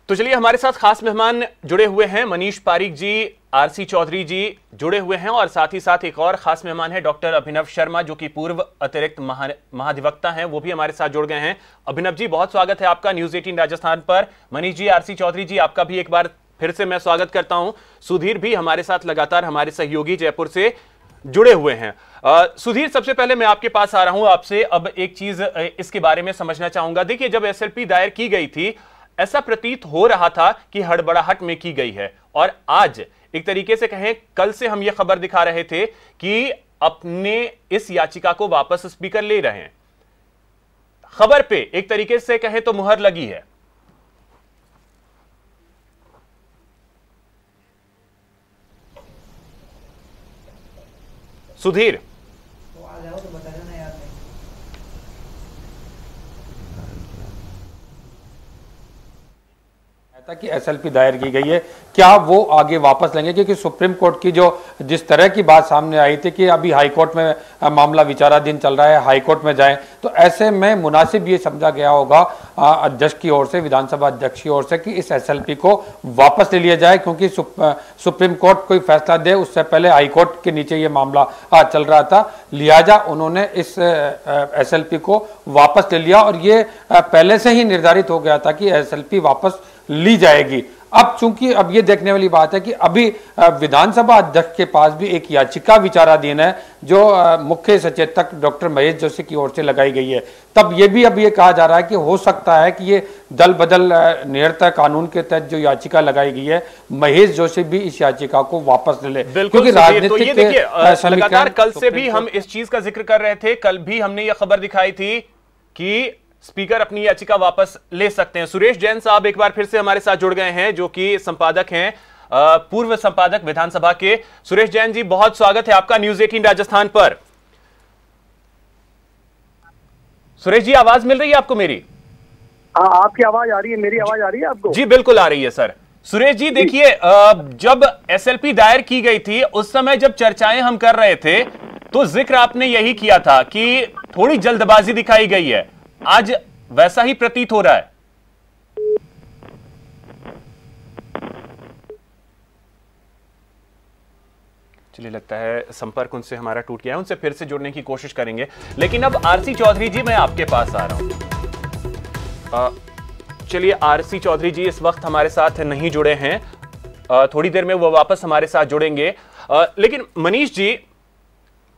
तो चलिए, हमारे साथ खास मेहमान जुड़े हुए हैं। मनीष पारीक जी, आरसी चौधरी जी जुड़े हुए हैं और साथ ही साथ एक और खास मेहमान है डॉक्टर अभिनव शर्मा, जो कि पूर्व अतिरिक्त महाधिवक्ता हैं, वो भी हमारे साथ जुड़ गए हैं। अभिनव जी, बहुत स्वागत है आपका न्यूज 18 राजस्थान पर। मनीष जी, आरसी चौधरी जी, आपका भी एक बार फिर से मैं स्वागत करता हूं। सुधीर भी हमारे साथ लगातार हमारे सहयोगी जयपुर से जुड़े हुए हैं। सुधीर, सबसे पहले मैं आपके पास आ रहा हूं। आपसे अब एक चीज इसके बारे में समझना चाहूंगा। देखिए, जब एसएलपी दायर की गई थी, ऐसा प्रतीत हो रहा था कि हड़बड़ाहट में की गई है, और आज एक तरीके से कहें, कल से हम यह खबर दिखा रहे थे कि अपने इस याचिका को वापस स्पीकर ले रहे हैं। खबर पे एक तरीके से कहें तो मुहर लगी है। सुधीर, कि एसएलपी दायर की गई है, क्या वो आगे वापस लेंगे? क्योंकि सुप्रीम कोर्ट की जो जिस तरह की बात सामने आई थी कि अभी हाई कोर्ट में मामला विचाराधीन चल रहा है, हाई कोर्ट में जाएं, तो ऐसे में मुनासिब ये समझा गया होगा अध्यक्ष की ओर से, विधानसभा अध्यक्ष की ओर से, कि इस एसएलपी को वापस ले लिया जाए, क्योंकि सुप्रीम कोर्ट कोई फैसला दे उससे पहले हाई कोर्ट के नीचे ये मामला चल रहा था। लिहाजा उन्होंने इस एसएलपी को वापस ले लिया, और ये पहले से ही निर्धारित हो गया था कि एसएलपी वापस ली जाएगी। अब चूंकि अब ये देखने वाली बात है कि अभी विधानसभा अध्यक्ष के पास भी एक याचिका विचाराधीन है, जो मुख्य सचेतक डॉक्टर महेश जोशी की ओर से लगाई गई है। तब ये भी अब ये कहा जा रहा है कि हो सकता है कि ये दल बदल नियंत्रण कानून के तहत जो याचिका लगाई गई है, महेश जोशी भी इस याचिका को वापस ले। क्योंकि राजनीतिक लगातार कल से भी हम इस चीज का जिक्र कर रहे थे। कल भी हमने ये खबर दिखाई थी कि स्पीकर अपनी याचिका वापस ले सकते हैं। सुरेश जैन साहब एक बार फिर से हमारे साथ जुड़ गए हैं, जो कि संपादक हैं, पूर्व संपादक विधानसभा के। सुरेश जैन जी, बहुत स्वागत है आपका न्यूज 18 राजस्थान पर। सुरेश जी, आवाज मिल रही है आपको मेरी? हाँ, आपकी आवाज आ रही है, मेरी आवाज आ रही है आपको? जी बिल्कुल आ रही है सर। सुरेश जी, देखिए, जब एसएलपी दायर की गई थी, उस समय जब चर्चाएं हम कर रहे थे, तो जिक्र आपने यही किया था कि थोड़ी जल्दबाजी दिखाई गई है। आज वैसा ही प्रतीत हो रहा है। चलिए, लगता है संपर्क उनसे हमारा टूट गया है। उनसे फिर से जुड़ने की कोशिश करेंगे। लेकिन अब आरसी चौधरी जी, मैं आपके पास आ रहा हूं। चलिए, आरसी चौधरी जी इस वक्त हमारे साथ नहीं जुड़े हैं, थोड़ी देर में वो वापस हमारे साथ जुड़ेंगे। लेकिन मनीष जी,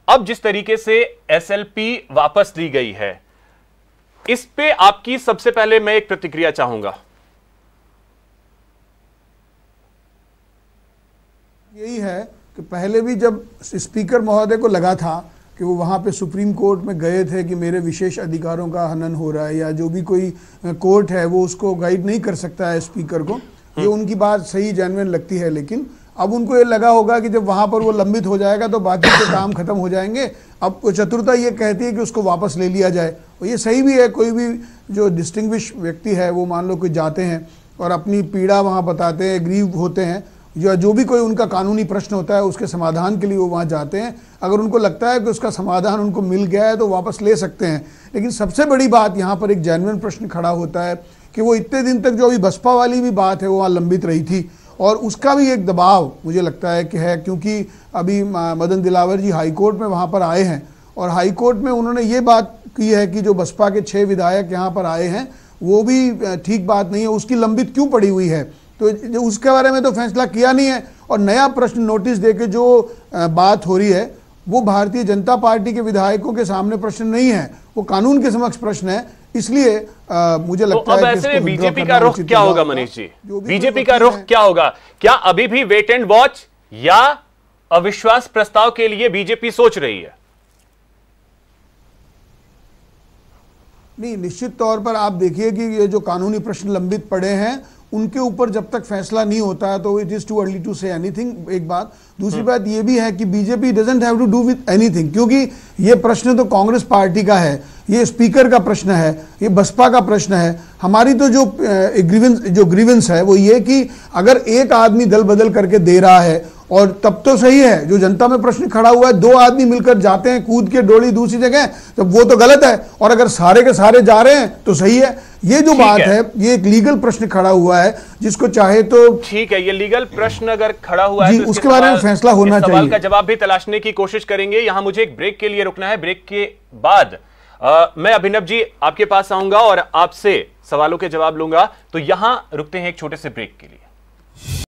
अब जिस तरीके से एसएलपी वापस ली गई है, इस पे आपकी सबसे पहले मैं एक प्रतिक्रिया चाहूंगा। यही है कि पहले भी जब स्पीकर महोदय को लगा था कि वो वहाँ पे सुप्रीम कोर्ट में गए थे कि मेरे विशेष अधिकारों का हनन हो रहा है, या जो भी कोई कोर्ट है वो उसको गाइड नहीं कर सकता है स्पीकर को, ये उनकी बात सही जेन्युइन लगती है। लेकिन अब उनको ये लगा होगा कि जब वहाँ पर वो लंबित हो जाएगा तो बाकी के काम खत्म हो जाएंगे। अब चतुरता ये कहती है कि उसको वापस ले लिया जाए, और ये सही भी है। कोई भी जो डिस्टिंग्विश व्यक्ति है, वो मान लो कोई जाते हैं और अपनी पीड़ा वहाँ बताते हैं, ग्रीव होते हैं, जो भी कोई उनका कानूनी प्रश्न होता है उसके समाधान के लिए वो वहाँ जाते हैं। अगर उनको लगता है कि उसका समाधान उनको मिल गया है तो वापस ले सकते हैं। लेकिन सबसे बड़ी बात यहाँ पर एक जेन्युइन प्रश्न खड़ा होता है कि वो इतने दिन तक जो अभी बसपा वाली भी बात है वो वहाँ लंबित रही थी, और उसका भी एक दबाव मुझे लगता है कि है, क्योंकि अभी मदन दिलावर जी हाई कोर्ट में वहाँ पर आए हैं, और हाई कोर्ट में उन्होंने ये बात की है कि जो बसपा के 6 विधायक यहाँ पर आए हैं वो भी ठीक बात नहीं है, उसकी लंबित क्यों पड़ी हुई है, तो उसके बारे में तो फैसला किया नहीं है। और नया प्रश्न नोटिस देके जो बात हो रही है वो भारतीय जनता पार्टी के विधायकों के सामने प्रश्न नहीं है, वो कानून के समक्ष प्रश्न है। इसलिए मुझे लगता है कि ऐसे बीजेपी का रुख क्या होगा मनीष जी? बीजेपी का रुख क्या होगा? क्या अभी भी वेट एंड वॉच या अविश्वास प्रस्ताव के लिए बीजेपी सोच रही है? नहीं, निश्चित तौर पर आप देखिए कि ये जो कानूनी प्रश्न लंबित पड़े हैं उनके ऊपर जब तक फैसला नहीं होता है तो it is too early to say anything, एक बात। दूसरी बात ये भी है कि BJP doesn't have to do with anything, क्योंकि ये प्रश्न तो कांग्रेस पार्टी का है। ये स्पीकर का प्रश्न है, ये बसपा का प्रश्न है। हमारी तो जो ग्रीवेंस है वो ये कि अगर एक आदमी दल बदल करके दे रहा है और तब तो सही है, जो जनता में प्रश्न खड़ा हुआ है, दो आदमी मिलकर जाते हैं कूद के डोली दूसरी जगह, तो वो तो गलत है, और अगर सारे के सारे जा रहे हैं तो सही है। ये जो बात है, ये एक लीगल प्रश्न खड़ा हुआ है, जिसको चाहे तो ठीक है, ये लीगल प्रश्न अगर खड़ा हुआ है तो उसके बारे में फैसला होना चाहिए। सवाल का जवाब भी तलाशने की कोशिश करेंगे। यहां मुझे एक ब्रेक के लिए रुकना है। ब्रेक के बाद मैं अभिनव जी आपके पास आऊंगा और आपसे सवालों के जवाब लूंगा। तो यहां रुकते हैं एक छोटे से ब्रेक के लिए।